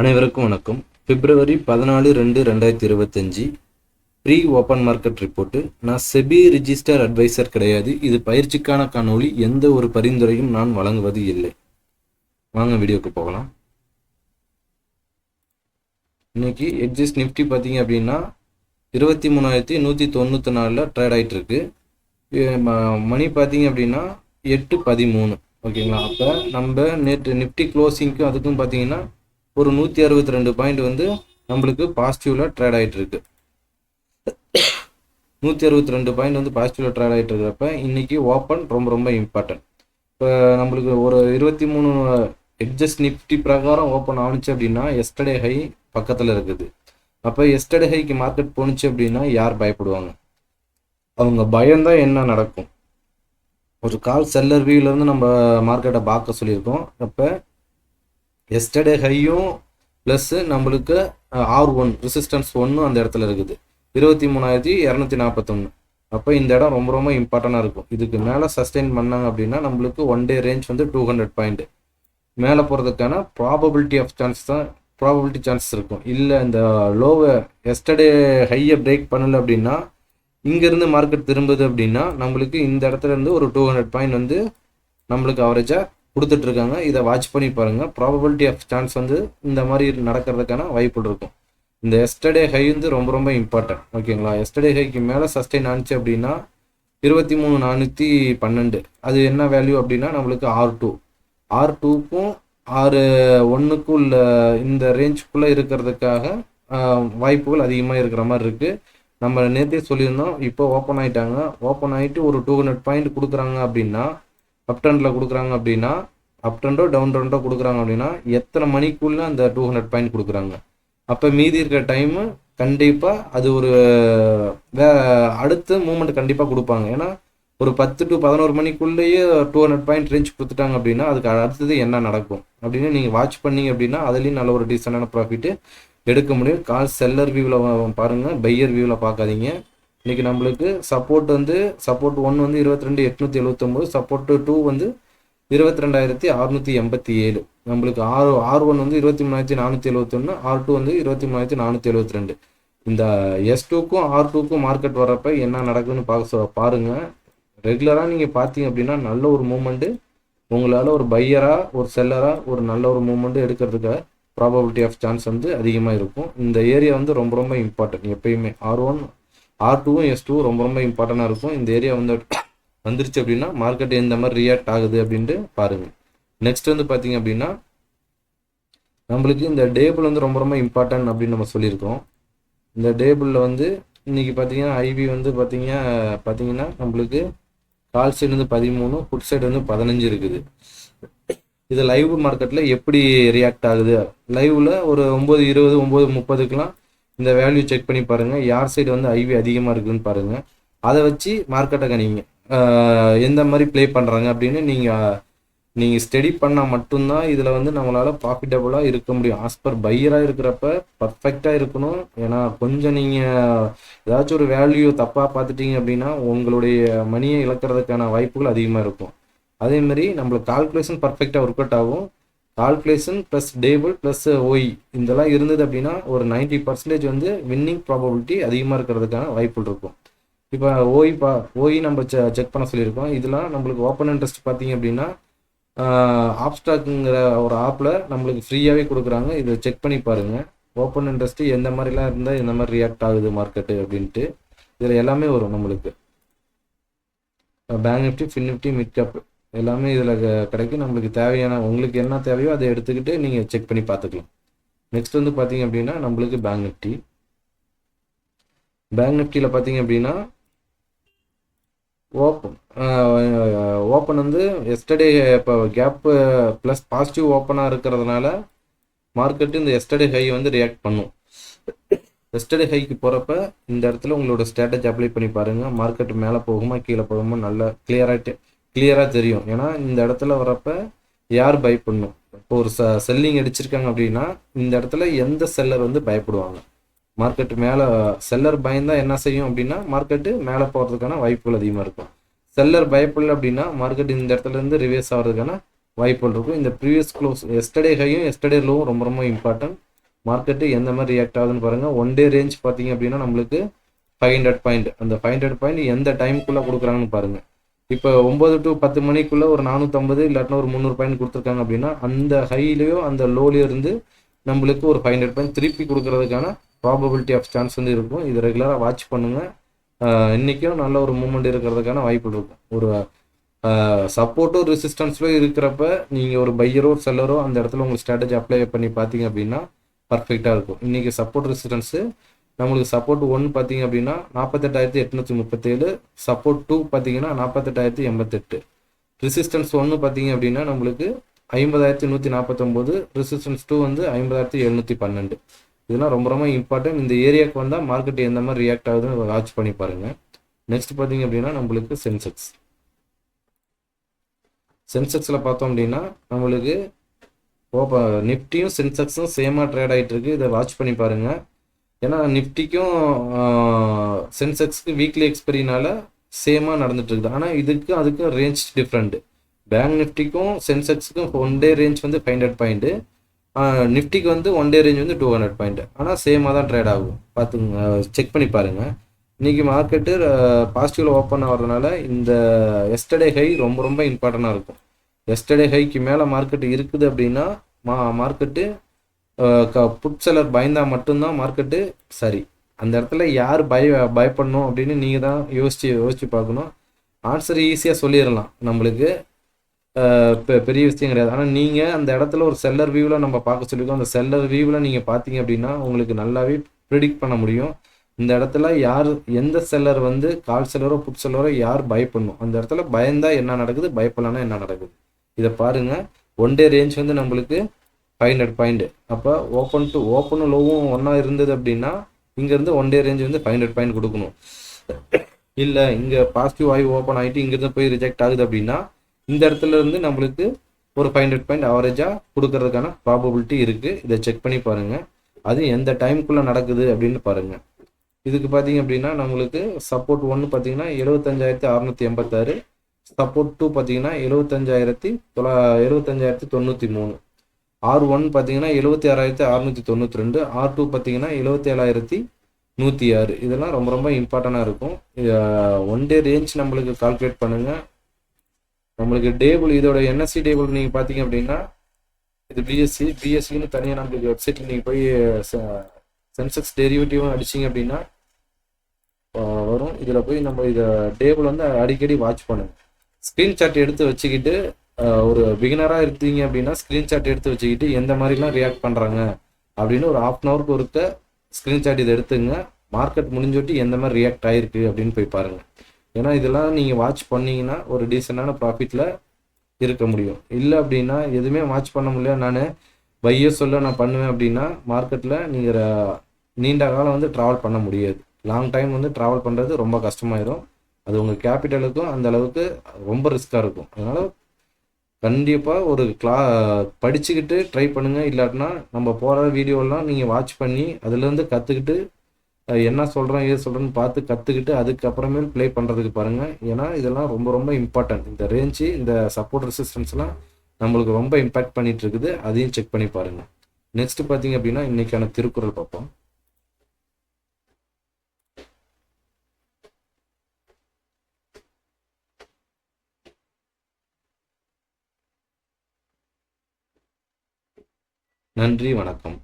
அனைவருக்கும் வணக்கம். பிப்ரவரி 14/2/2025 pre open market report. நான் செபி ரிஜிஸ்டர் அட்வைசர் கிடையாது. இது பயிற்சிக்கான காணொளி. எந்த ஒரு பரிந்துரையும் நான் வழங்குவது இல்லை. வாங்க வீடியோக்கு போகலாம். இன்னைக்கு எக்ஸிஸ்ட் நிஃப்டி பார்த்தீங்க அப்படின்னா 23,194 ட்ரேட் ஆகிட்டு இருக்கு. மணி பார்த்தீங்க அப்படின்னா 8:13. ஓகேங்களா? அப்போ நம்ம நேற்று நிஃப்டி க்ளோசிங்க்கும் அதுக்கும் பார்த்தீங்கன்னா ஒரு 162 பாயிண்ட் வந்து நம்மளுக்கு பாசிட்டிவில் ட்ரேட் ஆகிட்டு இருக்கு. 162 பாயிண்ட் வந்து பாசிட்டிவில் ட்ரேட் ஆகிட்டு இருக்கிறப்ப இன்னைக்கு ஓப்பன் ரொம்ப ரொம்ப இம்பார்ட்டன்ட். இப்போ நம்மளுக்கு ஒரு 23 எட்ஜஸ்ட் நிஃப்டி பிரகாரம் ஓப்பன் ஆனிச்சு அப்படின்னா எஸ்டர்டே ஹை பக்கத்தில் இருக்குது. அப்போ எஸ்டர்டே ஹைக்கு மார்க்கெட் போணுச்சு அப்படின்னா யார் பயப்படுவாங்க? அவங்க பயம்தான் என்ன நடக்கும். ஒரு கால் செல்லர் வியூலேருந்து நம்ம மார்க்கெட்டை பார்க்க சொல்லியிருக்கோம். அப்போ எஸ்டர்டே ஹையும் ப்ளஸ்ஸு நம்மளுக்கு R1 ரெசிஸ்டன்ஸ் 1 அந்த இடத்துல இருக்குது 23,241. அப்போ இந்த இடம் ரொம்ப ரொம்ப இம்பார்ட்டண்டாக இருக்கும். இதுக்கு மேலே சஸ்டெயின் பண்ணாங்க அப்படின்னா நம்மளுக்கு ஒன் டே ரேஞ்ச் வந்து 200 பாயிண்ட் மேலே போகிறதுக்கான ப்ராபபிலிட்டி சான்சஸ் இருக்கும். இல்லை இந்த லோவை எஸ்டர்டே ஹையை பிரேக் பண்ணலை அப்படின்னா இங்கேருந்து மார்க்கெட் திரும்புது அப்படின்னா நம்மளுக்கு இந்த இடத்துல இருந்து ஒரு 200 பாயிண்ட் வந்து நம்மளுக்கு அவரேஜாக கொடுத்துட்ருக்காங்க. இதை வாட்ச் பண்ணி பாருங்கள். ப்ராபபிலிட்டி ஆஃப் சான்ஸ் வந்து இந்த மாதிரி நடக்கிறதுக்கான வாய்ப்பு இருக்கும். இந்த எஸ்டர்டே ஹை வந்து ரொம்ப ரொம்ப இம்பார்ட்டன்ட். ஓகேங்களா? எஸ்டர்டே ஹைக்கு மேலே சஸ்டெயின் ஆனிச்சு அப்படின்னா 23,412 அது என்ன வேல்யூ அப்படின்னா நம்மளுக்கு R2க்கும் R1க்கும் உள்ள இந்த ரேஞ்சுக்குள்ளே இருக்கிறதுக்காக வாய்ப்புகள் அதிகமாக இருக்கிற மாதிரி இருக்குது. நம்ம நேற்றே சொல்லியிருந்தோம். இப்போ ஓப்பன் ஆகிட்டாங்க. ஓப்பன் ஆகிட்டு ஒரு 200 பாயிண்ட் கொடுக்குறாங்க அப்படின்னா அப் ட்ரெண்டில் கொடுக்குறாங்க அப்படின்னா அப் ட்ரெண்டோ டவுன் ட்ரெண்டோ கொடுக்குறாங்க அப்படின்னா எத்தனை மணிக்குள்ளே அந்த 200 பாயிண்ட் கொடுக்குறாங்க. அப்போ மீதி இருக்கிற டைமு கண்டிப்பாக அது ஒரு அடுத்த மூமெண்ட் கண்டிப்பாக கொடுப்பாங்க. ஏன்னா ஒரு 10 to 11 மணிக்குள்ளேயே 200 பாயிண்ட் ரேஞ்ச் கொடுத்துட்டாங்க அப்படின்னா அதுக்கு அடுத்தது என்ன நடக்கும் அப்படின்னு நீங்கள் வாட்ச் பண்ணீங்க அப்படின்னா அதுலேயும் நல்ல ஒரு டீசெண்டான ப்ராஃபிட்டு எடுக்க முடியும். கால் செல்லர் வியூவில் பாருங்கள், பையர் வியூவில் பார்க்காதீங்க. இன்றைக்கி நம்மளுக்கு சப்போர்ட் 1 வந்து 22,879, சப்போர்ட் 2 வந்து 22,687. நம்மளுக்கு R1 வந்து 23,471, R2 வந்து 23,472. இந்த S2க்கும் R2க்கும் மார்க்கெட் வர்றப்ப என்ன நடக்குதுன்னு பாருங்கள். ரெகுலராக நீங்கள் பார்த்தீங்க அப்படின்னா நல்ல ஒரு மூமெண்ட்டு உங்களால் ஒரு பையராக ஒரு செல்லராக ஒரு நல்ல ஒரு மூமெண்ட்டு எடுக்கிறதுக்காக ப்ராபபிலிட்டி ஆஃப் சான்ஸ் வந்து அதிகமாக இருக்கும். இந்த ஏரியா வந்து ரொம்ப ரொம்ப இம்பார்ட்டன்ட். எப்பயுமே R1 R2வும் S2வும் ரொம்ப ரொம்ப இம்பார்ட்டண்டாக இருக்கும். இந்த ஏரியா வந்து வந்துருச்சு அப்படின்னா மார்க்கெட் எந்த மாதிரி ரியாக்ட் ஆகுது அப்படின்ட்டு பாருங்கள். நெக்ஸ்ட் வந்து பார்த்தீங்க அப்படின்னா நம்மளுக்கு இந்த டேபிள் வந்து ரொம்ப ரொம்ப இம்பார்ட்டன்ட் அப்படின்னு நம்ம சொல்லியிருக்கோம். இந்த டேபிளில் வந்து இன்றைக்கி பார்த்தீங்கன்னா ஐவி வந்து பார்த்தீங்கன்னா நம்மளுக்கு கால் சைடு வந்து 13, புட் சைடு வந்து 15 இருக்குது. இது லைவ் மார்க்கெட்டில் எப்படி ரியாக்ட் ஆகுது? லைவில் ஒரு 9:20 9:30க்குலாம் இந்த வேல்யூ செக் பண்ணி பாருங்கள். யார் சைடு வந்து ஐவி அதிகமாக இருக்குதுன்னு பாருங்கள். அதை வச்சு மார்க்கெட்டை கணிங்க. எந்த மாதிரி ப்ளே பண்ணுறாங்க அப்படின்னு நீங்கள் ஸ்டடி பண்ணால் மட்டும்தான் இதில் வந்து நம்மளால் ப்ராஃபிட்டபுளாக இருக்க முடியும். ஆஸ்பர் பையராக இருக்கிறப்ப பர்ஃபெக்டாக இருக்கணும். ஏன்னா கொஞ்சம் நீங்கள் ஏதாச்சும் ஒரு வேல்யூ தப்பாக பார்த்துட்டீங்க அப்படின்னா உங்களுடைய மணியை இழக்கிறதுக்கான வாய்ப்புகள் அதிகமாக இருக்கும். அதேமாதிரி நம்மளுக்கு கால்குலேஷன் பர்ஃபெக்டாக ஒர்க் அவுட் ஆகும். Calculation plus table plus OI இதெல்லாம் இருந்தது அப்படின்னா ஒரு 90% வந்து வின்னிங் ப்ராபபிலிட்டி அதிகமாக இருக்கிறதுக்கான வாய்ப்புகள் இருக்கும். இப்போ OI நம்ம செக் பண்ண சொல்லியிருக்கோம். இதெல்லாம் நம்மளுக்கு ஓப்பன் இன்ட்ரெஸ்ட் பார்த்தீங்க அப்படின்னா ஆப்ஸ்டாக்குங்கிற ஒரு ஆப்பில் நம்மளுக்கு ஃப்ரீயாகவே கொடுக்குறாங்க. இதை செக் பண்ணி பாருங்கள். ஓப்பன் இன்ட்ரெஸ்ட்டு எந்த மாதிரிலாம் இருந்தால் எந்த மாதிரி ரியாக்ட் ஆகுது மார்க்கெட்டு அப்படின்ட்டு இதில் எல்லாமே வரும். நம்மளுக்கு bank Nifty, fin Nifty, mid cap எல்லாமே இதில் கிடைக்கும். நம்மளுக்கு தேவையான உங்களுக்கு என்ன தேவையோ அதை எடுத்துக்கிட்டு நீங்கள் செக் பண்ணி பார்த்துக்கலாம். நெக்ஸ்ட் வந்து பார்த்தீங்க அப்படின்னா நம்மளுக்கு பேங்க் நிஃப்டியில் பார்த்தீங்க அப்படின்னா ஓப்பன் வந்து எஸ்டர்டே இப்போ கேப்பு ப்ளஸ் பாசிட்டிவ் ஓப்பனாக இருக்கிறதுனால மார்க்கெட்டு இந்த எஸ்டர்டே ஹை வந்து ரியாக்ட் பண்ணும். எஸ்டர்டே ஹைக்கு போகிறப்ப இந்த இடத்துல உங்களோட ஸ்ட்ராட்டஜி அப்ளை பண்ணி பாருங்கள். மார்க்கெட் மேலே போகுமா கீழே போகுமா நல்லா கிளியராக தெரியும். ஏன்னா இந்த இடத்துல வரப்ப யார் பை பண்ணும்? இப்போ ஒரு செல்லிங் அடிச்சிருக்காங்க அப்படின்னா இந்த இடத்துல எந்த செல்லர் வந்து பயப்படுவாங்க? மார்க்கெட்டு மேலே செல்லர் பயந்தால் என்ன செய்யும் அப்படின்னா மார்க்கெட்டு மேலே போகிறதுக்கான வாய்ப்புகள் அதிகமாக இருக்கும். செல்லர் பயப்படல அப்படின்னா மார்க்கெட் இந்த இடத்துலேருந்து ரிவர்ஸ் ஆகிறதுக்கான வாய்ப்புகள் இருக்கும். இந்த ப்ரீவியஸ் க்ளோஸ் எஸ்டர்டே ஹையும் எஸ்டர்டே லோவும் ரொம்ப ரொம்ப இம்பார்ட்டன்ட். மார்க்கெட்டு எந்த மாதிரி ரியாக்ட் ஆகுதுன்னு பாருங்கள். ஒன் டே ரேஞ்ச் பார்த்தீங்க அப்படின்னா நம்மளுக்கு 500 பாயிண்ட். அந்த 500 பாயிண்ட் எந்த டைமுக்குள்ளே கொடுக்குறாங்கன்னு பாருங்கள். இப்போ 9 to 10 மணிக்குள்ளே ஒரு 450 இல்லாட்டினா ஒரு 300 பாயிண்ட் கொடுத்துருக்காங்க அப்படின்னா அந்த ஹைலேயோ அந்த லோலையோ இருந்து நம்மளுக்கு ஒரு 500 பாயிண்ட் திருப்பி கொடுக்கறதுக்கான ப்ராபபிலிட்டி ஆஃப் சான்ஸ் வந்து இருக்கும். இது ரெகுலராக வாட்ச் பண்ணுங்கள். இன்றைக்கும் நல்ல ஒரு மூமெண்ட் இருக்கிறதுக்கான வாய்ப்பு இருக்கும். ஒரு சப்போர்ட்டோ ரெசிஸ்டன்ஸோ இருக்கிறப்ப நீங்கள் ஒரு பையரோ செல்லரோ அந்த இடத்துல உங்கள் ஸ்ட்ராட்டஜி அப்ளை பண்ணி பார்த்தீங்க அப்படின்னா பர்ஃபெக்டாக இருக்கும். இன்றைக்கி சப்போர்ட் ரெசிஸ்டன்ஸு நம்மளுக்கு சப்போர்ட் 1 பார்த்தீங்க அப்படின்னா 48,837, சப்போர்ட் 2 பார்த்தீங்கன்னா 48,088, ரெசிஸ்டன்ஸ் 1 பார்த்தீங்க அப்படின்னா நம்மளுக்கு 50,149, ரெசிஸ்டன்ஸ் 2 வந்து 50,712. இதெல்லாம் ரொம்ப ரொம்ப இம்பார்ட்டன்ட். இந்த ஏரியாவுக்கு வந்தால் மார்க்கெட் எந்த மாதிரி ரியாக்ட் ஆகுதுன்னு வாட்ச் பண்ணி பாருங்கள். நெக்ஸ்ட் பார்த்தீங்க அப்படின்னா நம்மளுக்கு சென்செக்ஸில் பார்த்தோம் அப்படின்னா நம்மளுக்கு நிஃப்டியும் சென்செக்ஸும் சேமாக ட்ரேட் ஆகிட்டு இருக்கு. இதை வாட்ச் பண்ணி பாருங்கள். ஏன்னா நிஃப்டிக்கும் சென்செக்ஸ்க்கு வீக்லி எக்ஸ்பெரினால சேமாக நடந்துட்டு இருக்குது. ஆனால் அதுக்கும் ரேஞ்ச் டிஃப்ரெண்ட். பேங்க் நிஃப்டிக்கும் சென்செக்ஸுக்கும் ஒன் டே ரேஞ்ச் வந்து 500 பாயிண்ட்டு, நிஃப்டிக்கு வந்து ஒன் டே ரேஞ்ச் வந்து 200 பாயிண்ட். ஆனால் சேமாக தான் ட்ரேட் ஆகும். பார்த்துங்க, செக் பண்ணி பாருங்கள். இன்றைக்கி மார்க்கெட்டு பாசிட்டிவில் ஓப்பன் ஆகிறதுனால இந்த எஸ்டர்டே ஹை ரொம்ப ரொம்ப இம்பார்ட்டண்ட்டாக இருக்கும். எஸ்டர்டே ஹைக்கு மேலே மார்க்கெட்டு இருக்குது அப்படின்னா மார்க்கெட்டு புட் செல்லர் பயந்தால் மட்டும்தான் மார்க்கெட்டு சரி. அந்த இடத்துல யார் பயப்படணும் அப்படின்னு நீங்கள் தான் யோசிச்சு பார்க்கணும். ஆன்சர் ஈஸியாக சொல்லிடலாம், நம்மளுக்கு பெரிய விஷயம் கிடையாது. ஆனால் நீங்கள் அந்த இடத்துல ஒரு செல்லர் வியூவில் நம்ம பார்க்க சொல்லியிருக்கோம். அந்த செல்லர் வியூவில் நீங்கள் பார்த்தீங்க அப்படின்னா உங்களுக்கு நல்லாவே ப்ரிடிக்ட் பண்ண முடியும். இந்த இடத்துல யார் எந்த செல்லர் வந்து கால் செல்லரோ புட் செல்லரோ யார் பயப்படணும், அந்த இடத்துல பயந்தால் என்ன நடக்குது, பயப்படலான்னா என்ன நடக்குது, இதை பாருங்கள். ஒன் டே ரேஞ்ச் வந்து நம்மளுக்கு 500 பாயிண்ட். அப்போ ஓப்பனும் லோவும் ஒன்றா இருந்தது அப்படின்னா இங்கேருந்து ஒன் டே ரேஞ்ச் வந்து 500 பாயிண்ட் கொடுக்கணும். இல்லை இங்கே பாசிட்டிவ் ஆகி ஓப்பன் ஆகிட்டு இங்கேருந்து போய் ரிஜெக்ட் ஆகுது அப்படின்னா இந்த இடத்துல இருந்து நம்மளுக்கு ஒரு 500 பாயிண்ட் ஆவரேஜாக கொடுக்கறதுக்கான ப்ராபபிலிட்டி இருக்குது. இதை செக் பண்ணி பாருங்கள். அது எந்த டைமுக்குள்ளே நடக்குது அப்படின்னு பாருங்கள். இதுக்கு பார்த்தீங்க அப்படின்னா நம்மளுக்கு சப்போர்ட் 1 பார்த்தீங்கன்னா 75,686, சப்போர்ட் 2 பார்த்தீங்கன்னா 75,993, R1 பார்த்தீங்கன்னா 76,692, R2 பார்த்தீங்கன்னா 77,106. இதெல்லாம் ரொம்ப ரொம்ப இம்பார்ட்டண்டாக இருக்கும். ஒன் டே ரேஞ்ச் நம்மளுக்கு கால்குலேட் பண்ணுங்கள். நம்மளுக்கு டேபிள் இதோட என்எஸ்சி டேபிள் நீங்கள் பார்த்தீங்க அப்படின்னா இது பிஎஸ்சின்னு தனியாக நம்மளுக்கு வெப்சைட்டில் நீங்கள் போய் சென்செக்ஸ் டெரிவேட்டிவும் அடிச்சிங்க அப்படின்னா வரும். இதில் போய் நம்ம இதை டேபிள் வந்து அடிக்கடி வாட்ச் பண்ணுங்கள். ஸ்க்ரீன்ஷாட் எடுத்து வச்சுக்கிட்டு ஒரு பிகினராக இருக்கீங்க அப்படின்னா ஸ்க்ரீன்ஷாட் எடுத்து வச்சுக்கிட்டு எந்த மாதிரிலாம் ரியாக்ட் பண்ணுறாங்க அப்படின்னு ஒரு ½ அன் ஹவருக்கு ஒருக்க ஸ்க்ரீன்ஷாட் இதை எடுத்துங்க. மார்க்கெட் முடிஞ்சோட்டி எந்த மாதிரி ரியாக்ட் ஆகிருக்கு அப்படின்னு போய் பாருங்கள். ஏன்னா இதெல்லாம் நீங்கள் வாட்ச் பண்ணிங்கன்னா ஒரு டீசெண்டான ப்ராஃபிட்டில் இருக்க முடியும். இல்லை அப்படின்னா எதுவுமே வாட்ச் பண்ண முடியல, நான் பையோ நான் பண்ணுவேன் அப்படின்னா மார்க்கெட்டில் நீங்கள் நீண்ட காலம் வந்து ட்ராவல் பண்ண முடியாது. லாங் டைம் வந்து ட்ராவல் பண்ணுறது ரொம்ப கஷ்டமாயிடும். அது உங்கள் கேபிட்டலுக்கும் அந்த அளவுக்கு ரொம்ப ரிஸ்க்காக இருக்கும். அதனால் கண்டிப்பாக ஒரு படிச்சுக்கிட்டு ட்ரை பண்ணுங்கள். இல்லாட்டினா நம்ம போகிற வீடியோலாம் நீங்கள் வாட்ச் பண்ணி அதுலேருந்து கற்றுக்கிட்டு என்ன சொல்கிறோம் ஏது சொல்கிறேன்னு பார்த்து கற்றுக்கிட்டு அதுக்கப்புறமேல் ப்ளே பண்ணுறதுக்கு பாருங்கள். ஏன்னா இதெல்லாம் ரொம்ப ரொம்ப இம்பார்ட்டன்ட். இந்த ரேஞ்சு இந்த சப்போர்ட் ரெசிஸ்டன்ஸ்லாம் நம்மளுக்கு ரொம்ப இம்பேக்ட் பண்ணிகிட்டு இருக்குது. அதையும் செக் பண்ணி பாருங்கள். நெக்ஸ்ட் பார்த்தீங்க அப்படின்னா இன்றைக்கான திருக்குறள் பார்ப்போம். நன்றி, வணக்கம்.